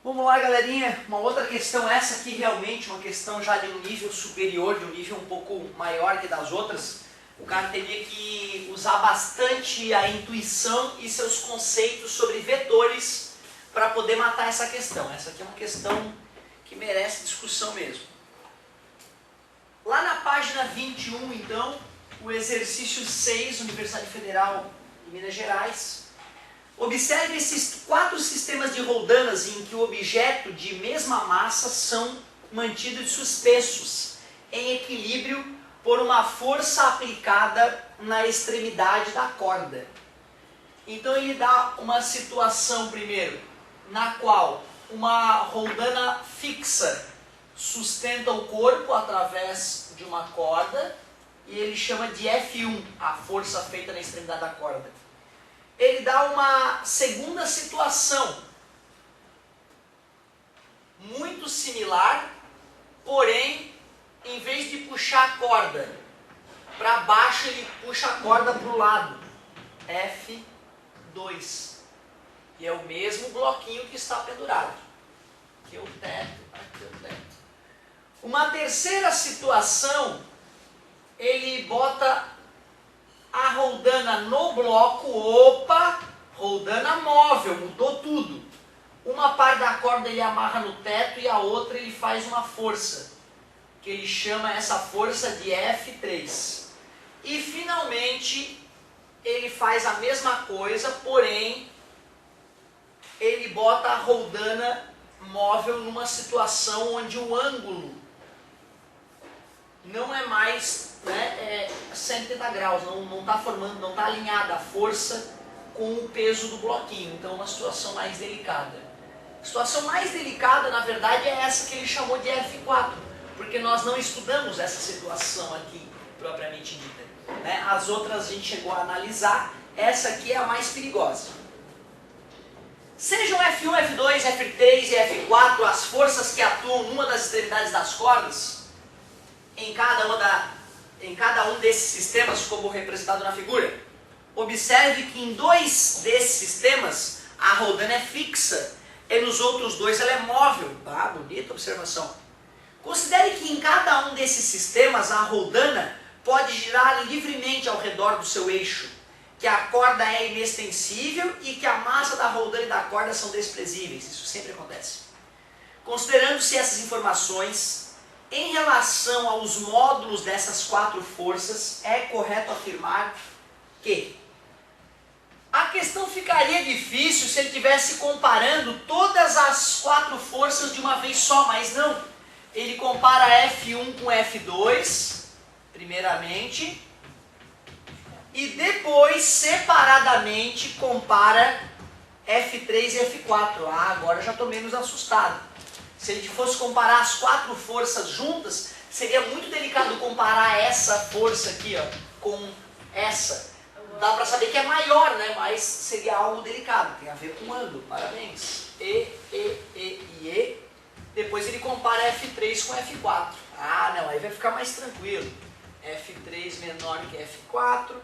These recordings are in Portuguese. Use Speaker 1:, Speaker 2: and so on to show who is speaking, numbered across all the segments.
Speaker 1: Vamos lá, galerinha, uma outra questão, essa aqui realmente uma questão já de um nível superior, de um nível um pouco maior que das outras. O cara teria que usar bastante a intuição e seus conceitos sobre vetores para poder matar essa questão. Essa aqui é uma questão que merece discussão mesmo. Lá na página 21, então, o exercício 6, Universidade Federal de Minas Gerais. Observe esses 4 sistemas de roldanas em que o objeto de mesma massa são mantidos suspensos em equilíbrio por uma força aplicada na extremidade da corda. Então ele dá uma situação primeiro, na qual uma roldana fixa sustenta o corpo através de uma corda e ele chama de F1, a força feita na extremidade da corda. Ele dá uma segunda situação, muito similar, porém, em vez de puxar a corda para baixo, ele puxa a corda para o lado, F2, que é o mesmo bloquinho que está pendurado. Aqui é o teto, aqui é o teto. Uma terceira situação, ele bota a roldana no bloco, opa, roldana móvel, mudou tudo. Uma parte da corda ele amarra no teto e a outra ele faz uma força, que ele chama essa força de F3. E finalmente ele faz a mesma coisa, porém ele bota a roldana móvel numa situação onde o ângulo não é mais 180 graus, não está formando, não está alinhada a força com o peso do bloquinho. Então é uma situação mais delicada. A situação mais delicada, na verdade, é essa que ele chamou de F4, porque nós não estudamos essa situação aqui, propriamente dita. As outras a gente chegou a analisar, essa aqui é a mais perigosa. Sejam F1, F2, F3 e F4 as forças que atuam numa das extremidades das cordas, em cada um desses sistemas, como representado na figura, observe que em 2 desses sistemas a roldana é fixa e nos outros 2 ela é móvel. Ah, bonita observação. Considere que em cada um desses sistemas a roldana pode girar livremente ao redor do seu eixo, que a corda é inextensível e que a massa da roldana e da corda são desprezíveis. Isso sempre acontece. Considerando-se essas informações, em relação aos módulos dessas 4 forças, é correto afirmar que a questão ficaria difícil se ele estivesse comparando todas as 4 forças de uma vez só, mas não. Ele compara F1 com F2, primeiramente, e depois, separadamente, compara F3 e F4. Ah, agora já estou menos assustado. Se a gente fosse comparar as 4 forças juntas, seria muito delicado comparar essa força aqui, ó, com essa. Dá para saber que é maior, né? Mas seria algo delicado. Tem a ver com ângulo. Parabéns. E. Depois ele compara F3 com F4. Ah, não. Aí vai ficar mais tranquilo. F3 menor que F4.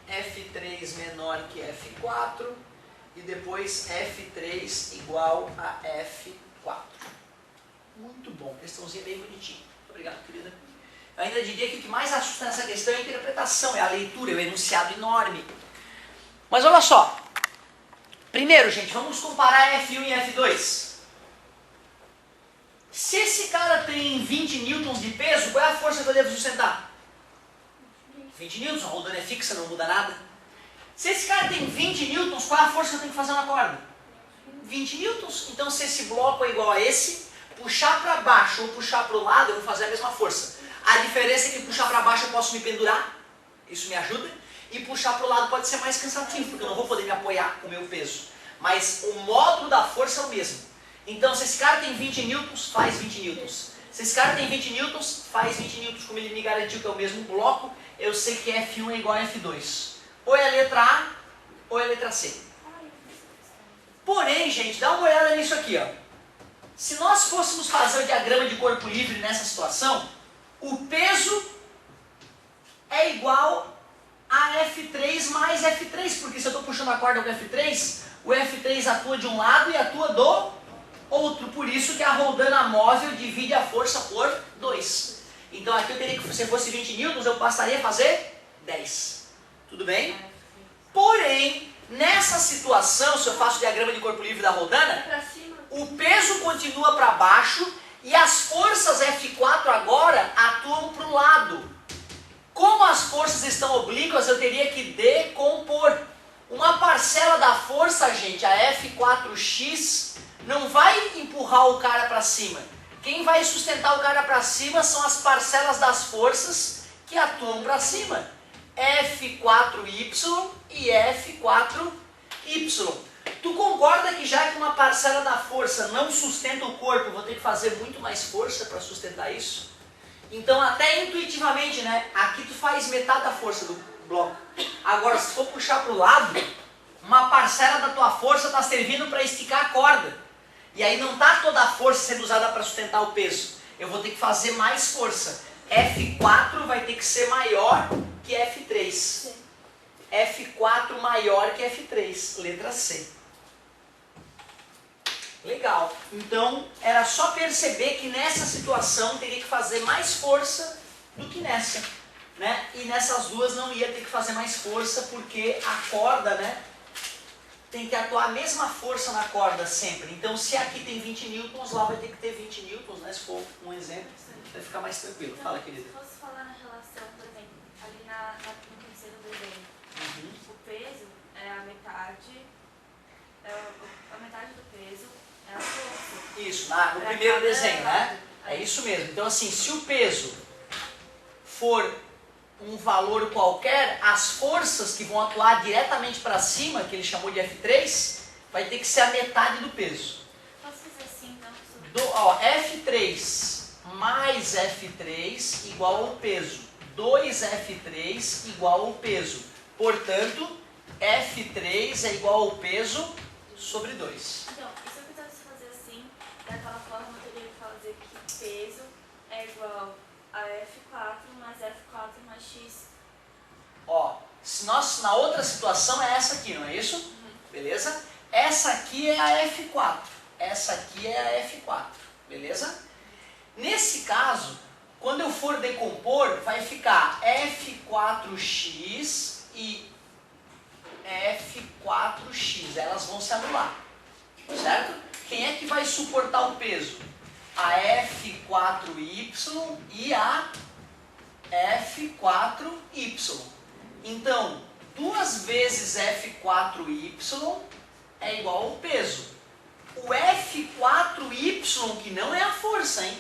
Speaker 1: F3 menor que F4. E depois F3 igual a F4. Muito bom, questãozinha bem bonitinha. Muito obrigado, querida. Eu ainda diria que o que mais assusta nessa questão é a interpretação, é a leitura, é o enunciado enorme. Mas olha só. Primeiro, gente, vamos comparar F1 e F2. Se esse cara tem 20 newtons de peso, qual é a força que eu devo sustentar? 20 newtons, a roldana é fixa, não muda nada. Se esse cara tem 20 newtons, qual é a força que eu tenho que fazer na corda? 20 newtons. Então, se esse bloco é igual a esse, puxar para baixo ou puxar para o lado, eu vou fazer a mesma força. A diferença é que puxar para baixo eu posso me pendurar, isso me ajuda, e puxar para o lado pode ser mais cansativo, porque eu não vou poder me apoiar com o meu peso. Mas o módulo da força é o mesmo. Então, se esse cara tem 20 newtons, faz 20 newtons. Se esse cara tem 20 newtons, faz 20 newtons. Como ele me garantiu que é o mesmo bloco, eu sei que F1 é igual a F2. Ou é a letra A, ou é a letra C. Porém, gente, dá uma olhada nisso aqui, ó. Se nós fôssemos fazer o diagrama de corpo livre nessa situação, o peso é igual a F3 mais F3, porque se eu estou puxando a corda com F3, o F3 atua de um lado e atua do outro, por isso que a roldana móvel divide a força por 2. Então aqui eu teria que, se fosse 20 newtons, eu passaria a fazer 10. Tudo bem? Porém, nessa situação, se eu faço o diagrama de corpo livre da roldana, o peso continua para baixo e as forças F4 agora atuam para o lado. Como as forças estão oblíquas, eu teria que decompor. Uma parcela da força, gente, a F4x, não vai empurrar o cara para cima. Quem vai sustentar o cara para cima são as parcelas das forças que atuam para cima. F4y e F4y. Tu concorda que já que uma parcela da força não sustenta o corpo, eu vou ter que fazer muito mais força para sustentar isso? Então até intuitivamente, né? Aqui tu faz metade da força do bloco. Agora se for puxar para o lado, uma parcela da tua força está servindo para esticar a corda. E aí não está toda a força sendo usada para sustentar o peso. Eu vou ter que fazer mais força. F4 vai ter que ser maior que F3. Sim. F4 maior que F3. Letra C. Legal. Então, era só perceber que nessa situação teria que fazer mais força do que nessa. Né? E nessas duas não ia ter que fazer mais força porque a corda, né, tem que atuar a mesma força na corda sempre. Então, se aqui tem 20 newtons, lá vai ter que ter 20 newtons, né? Se for um exemplo, vai ficar mais tranquilo.
Speaker 2: Então,
Speaker 1: fala, querida.
Speaker 2: Se fosse falar na relação, por exemplo, ali no terceiro desenho, o peso é a metade do peso é a força.
Speaker 1: Isso, no primeiro desenho, né? É isso mesmo. Então, assim, se o peso for um valor qualquer, as forças que vão atuar diretamente para cima, que ele chamou de F3, vai ter que ser a metade do peso.
Speaker 2: Posso fazer assim, então?
Speaker 1: F3 mais F3 igual ao peso. 2F3 igual ao peso. Portanto, F3 é igual ao peso sobre 2.
Speaker 2: Então, e se eu quisesse fazer assim, daquela forma eu teria que fazer que peso é igual a F4 mais F4 mais X.
Speaker 1: Ó, se nós, na outra situação é essa aqui, não é isso? Beleza? Essa aqui é a F4. Essa aqui é a F4. Beleza? Nesse caso, quando eu for decompor, vai ficar F4x e F4x. Elas vão se anular. Certo? Quem é que vai suportar o peso? A F4y e a F4y. Então, 2 vezes F4y é igual ao peso. O F4y, que não é a força, hein?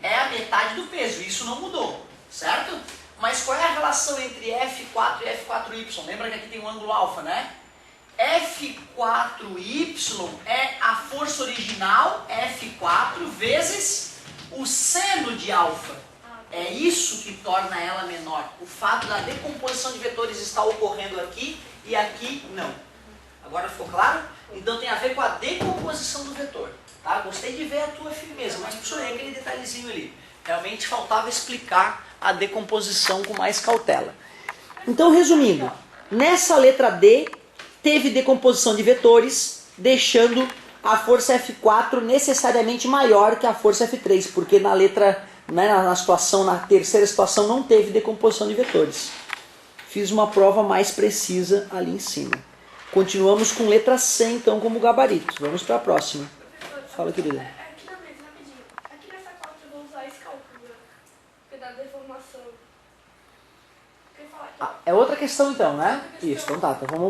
Speaker 1: É a metade do peso, isso não mudou, certo? Mas qual é a relação entre F4 e F4y? Lembra que aqui tem um ângulo alfa, né? F4y é a força original, F4, vezes o seno de alfa. É isso que torna ela menor. O fato da decomposição de vetores estar ocorrendo aqui e aqui não. Agora ficou claro? Então tem a ver com a decomposição do vetor. Tá? Gostei de ver a tua firmeza, mas puxei aquele detalhezinho ali. Realmente faltava explicar a decomposição com mais cautela. Então, resumindo, nessa letra D, teve decomposição de vetores, deixando a força F4 necessariamente maior que a força F3, porque na letra, né, na terceira situação, não teve decomposição de vetores. Fiz uma prova mais precisa ali em cima. Continuamos com letra C, então, como gabarito. Vamos para a próxima. Fala, querida.
Speaker 3: Aqui na mesa, rapidinho. Aqui nessa conta eu vou usar esse cálculo, porque dá deformação.
Speaker 1: É outra questão, então, né? Isso, então tá. Então vamos